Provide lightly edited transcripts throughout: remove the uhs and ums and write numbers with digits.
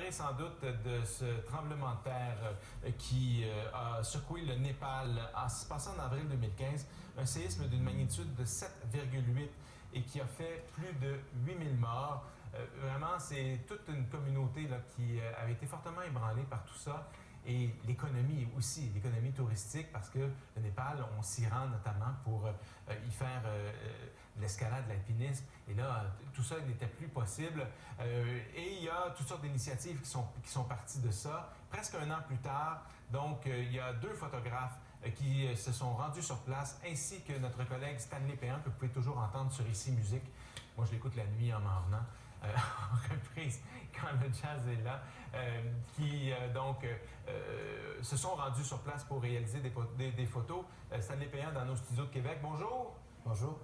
souviendrez sans doute de ce tremblement de terre qui a secoué le Népal en se passant en avril 2015, un séisme d'une magnitude de 7,8 et qui a fait plus de 8000 morts. Vraiment, c'est toute une communauté là, qui avait été fortement ébranlée par tout ça. Et l'économie aussi, l'économie touristique, parce que le Népal, on s'y rend notamment pour y faire de l'escalade, de l'alpinisme. Et là, tout ça n'était plus possible. Et il y a toutes sortes d'initiatives qui sont parties de ça. Presque un an plus tard, donc, il y a 2 photographes qui se sont rendus sur place, ainsi que notre collègue Stanley Péan, que vous pouvez toujours entendre sur Ici Musique. Moi, je l'écoute la nuit en m'en venant. En reprise quand le jazz est là, qui donc se sont rendus sur place pour réaliser des photos. Stanley Péan dans nos studios de Québec. Bonjour. Bonjour.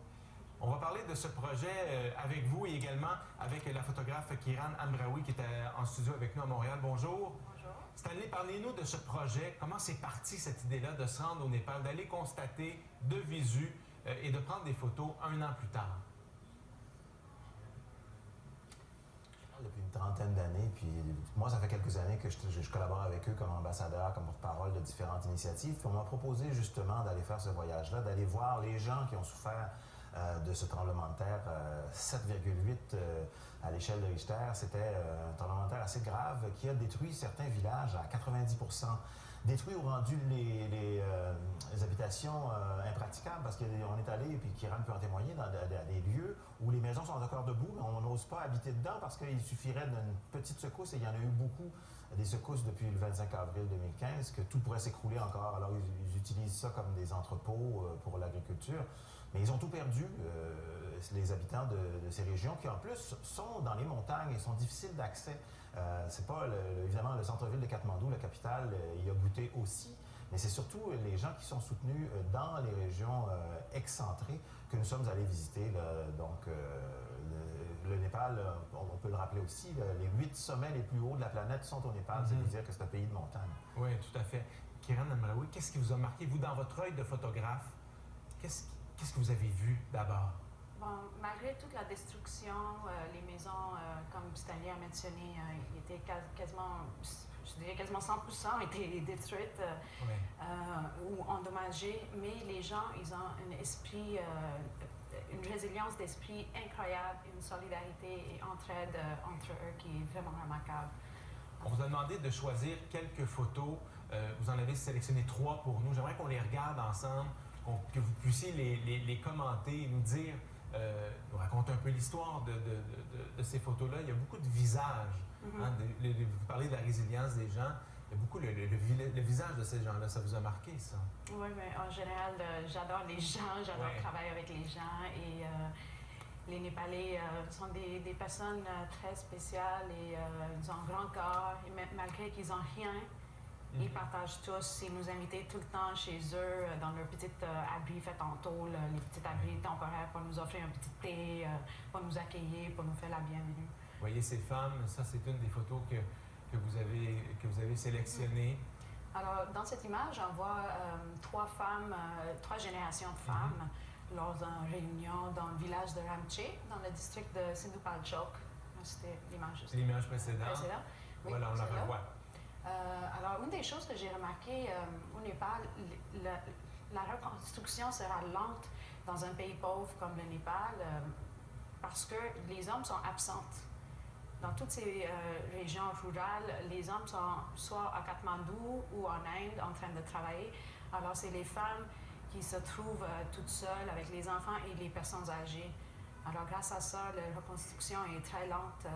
On va parler de ce projet avec vous et également avec la photographe Kiran Amraoui qui était en studio avec nous à Montréal. Bonjour. Bonjour. Stanley, parlez-nous de ce projet. Comment c'est parti cette idée-là de se rendre au Népal, d'aller constater de visu et de prendre des photos un an plus tard? Depuis une trentaine d'années, puis moi, ça fait quelques années que je collabore avec eux comme ambassadeur, comme porte-parole de différentes initiatives. Puis on m'a proposé justement d'aller faire ce voyage-là, d'aller voir les gens qui ont souffert de ce tremblement de terre 7,8 à l'échelle de Richter. C'était un tremblement de terre assez grave qui a détruit certains villages à 90%. Détruit ou rendu les habitations impraticables parce qu'on est allé, et puis Kiran peut en témoigner, dans des lieux où les maisons sont encore debout, mais on n'ose pas habiter dedans parce qu'il suffirait d'une petite secousse, et il y en a eu beaucoup, des secousses depuis le 25 avril 2015, que tout pourrait s'écrouler encore. Alors ils utilisent ça comme des entrepôts pour l'agriculture, mais ils ont tout perdu, les habitants de ces régions qui en plus sont dans les montagnes et sont difficiles d'accès. C'est pas évidemment le centre-ville de Katmandou, la capitale, y a goûté aussi, mais c'est surtout les gens qui sont soutenus dans les régions excentrées que nous sommes allés visiter. Là. Donc, le Népal, on peut le rappeler aussi, les 8 sommets les plus hauts de la planète sont au Népal, c'est à dire que c'est un pays de montagne. Oui, tout à fait. Kiran Amraoui, qu'est-ce qui vous a marqué, vous, dans votre œil de photographe? Qu'est-ce que vous avez vu d'abord? Bon, malgré toute la destruction, les maisons, comme Stanley a mentionné, étaient quasiment, je dirais quasiment 100% étaient détruites ou endommagées, mais les gens, ils ont un esprit, une résilience d'esprit incroyable, une solidarité et entraide entre eux qui est vraiment remarquable. On vous a demandé de choisir quelques photos. Vous en avez sélectionné 3 pour nous. J'aimerais qu'on les regarde ensemble, que vous puissiez les commenter et nous dire, nous raconter un peu l'histoire de ces photos-là. Il y a beaucoup de visages. Vous parlez de la résilience des gens. Il y a beaucoup le visage de ces gens-là. Ça vous a marqué, ça? Oui, mais en général, j'adore les gens, j'adore travailler avec les gens et les Népalais sont des personnes très spéciales et ils ont un grand corps, et malgré qu'ils n'ont rien, ils partagent tous, ils nous invitent tout le temps chez eux dans leur petit abri fait en tôle, les petits abris temporaires pour nous offrir un petit thé, pour nous accueillir, pour nous faire la bienvenue. Vous voyez ces femmes, ça c'est une des photos que vous avez sélectionnées. Alors, dans cette image, on voit 3 femmes, 3 générations de femmes lors d'une réunion dans le village de Ramche, dans le district de Sindhupalchok. C'était l'image. L'image précédente. Oui, voilà, on la revoit. Alors, une des choses que j'ai remarqué au Népal, la reconstruction sera lente dans un pays pauvre comme le Népal parce que les hommes sont absents. Dans toutes ces régions rurales, les hommes sont soit à Katmandou ou en Inde en train de travailler. Alors, c'est les femmes qui se trouvent toutes seules avec les enfants et les personnes âgées. Alors, grâce à ça, la reconstruction est très lente.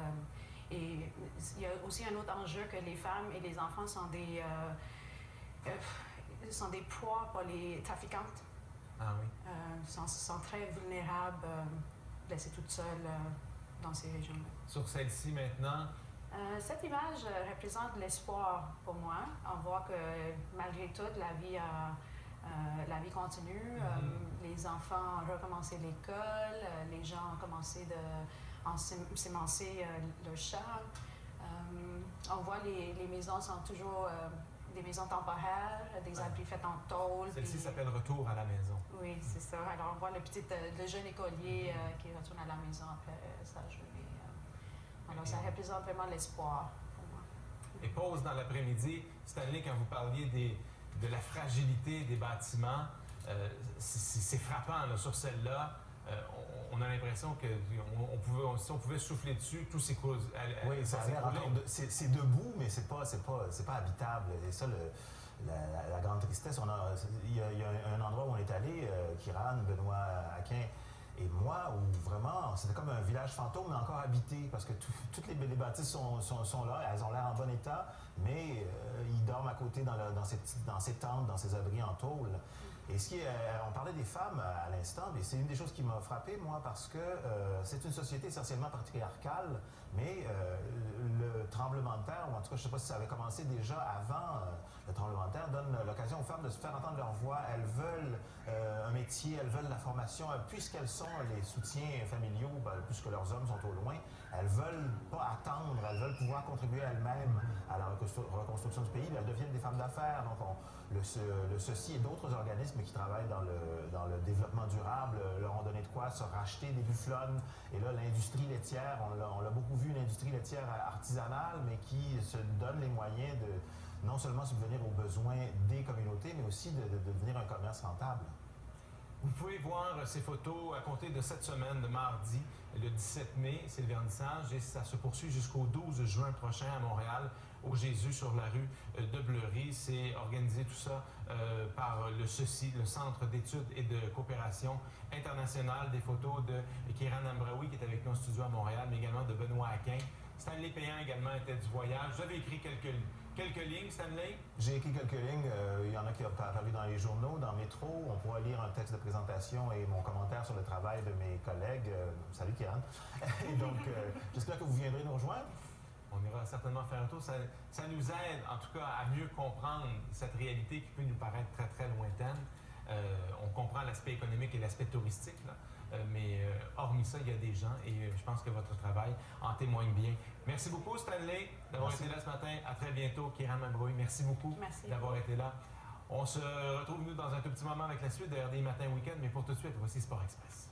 Et il y a aussi un autre enjeu que les femmes et les enfants sont des proies pour les trafiquantes. Ah oui. Sont très vulnérables, laissées toutes seules dans ces régions-là. Sur celle-ci maintenant? Cette image représente l'espoir pour moi. On voit que malgré tout, la vie continue. Les enfants ont recommencé l'école, les gens ont commencé à s'émancer leur charme. On voit les maisons sont toujours des maisons temporaires, des abris faits en tôle. Celle-ci s'appelle Retour à la maison. Oui, c'est ça. Alors on voit le jeune écolier qui retourne à la maison après sa journée. Alors ça représente vraiment l'espoir pour moi. Et pause dans l'après-midi. Stanley, quand vous parliez de la fragilité des bâtiments, c'est frappant là, sur celle-là. On a l'impression que si on pouvait souffler dessus, tout s'écroule. Oui, ça a l'air encore c'est debout, mais c'est pas habitable. Et ça, la grande tristesse. Il y a un endroit où on est allé, Kiran, Benoît Aquin et moi, où vraiment, c'était comme un village fantôme, mais encore habité, parce que toutes les bâtisses sont là, elles ont l'air en bon état, mais ils dorment à côté dans ces tentes, dans ces abris en tôle. Et on parlait des femmes à l'instant, mais c'est une des choses qui m'a frappé, moi, parce que c'est une société essentiellement patriarcale, mais le tremblement de terre, ou en tout cas, je ne sais pas si ça avait commencé déjà avant le tremblement de terre, donne l'occasion aux femmes de se faire entendre leur voix. Elles veulent un métier, elles veulent la formation, puisqu'elles sont les soutiens familiaux, puisque leurs hommes sont au loin, elles ne veulent pas attendre, elles veulent pouvoir contribuer elles-mêmes à la reconstruction du pays, elles deviennent des femmes d'affaires. Donc, le CECI et d'autres organismes qui travaillent dans le développement durable leur ont donné de quoi se racheter des bufflonnes. Et là, l'industrie laitière, on l'a beaucoup vu, une industrie laitière artisanale, mais qui se donne les moyens de non seulement subvenir aux besoins des communautés, mais aussi de devenir un commerce rentable. Vous pouvez voir ces photos à compter de cette semaine, de mardi, le 17 mai, c'est le vernissage, et ça se poursuit jusqu'au 12 juin prochain à Montréal, au Jésus sur la rue de Bleury. C'est organisé tout ça par le CECI, le Centre d'études et de coopération internationale. Des photos de Kiran Ambraoui qui est avec nous en studio à Montréal, mais également de Benoît Aquin. Stanley Payan également était du voyage. Vous avez écrit quelques lignes, Stanley? J'ai écrit quelques lignes. Il y en a qui ont paru dans les journaux, dans Métro. On pourra lire un texte de présentation et mon commentaire sur le travail de mes collègues. Salut, Kiran. Et donc, j'espère que vous viendrez nous rejoindre. On ira certainement faire un tour. Ça nous aide, en tout cas, à mieux comprendre cette réalité qui peut nous paraître très, très lointaine. On comprend l'aspect économique et l'aspect touristique, là. Mais hormis ça, il y a des gens et je pense que votre travail en témoigne bien. Merci beaucoup, Stanley, d'avoir été là ce matin. À très bientôt, Kiran Ambraoui. Merci beaucoup d'avoir été là. On se retrouve, nous, dans un tout petit moment avec la suite de RDI Matin Week-end, mais pour tout de suite, voici Sport Express.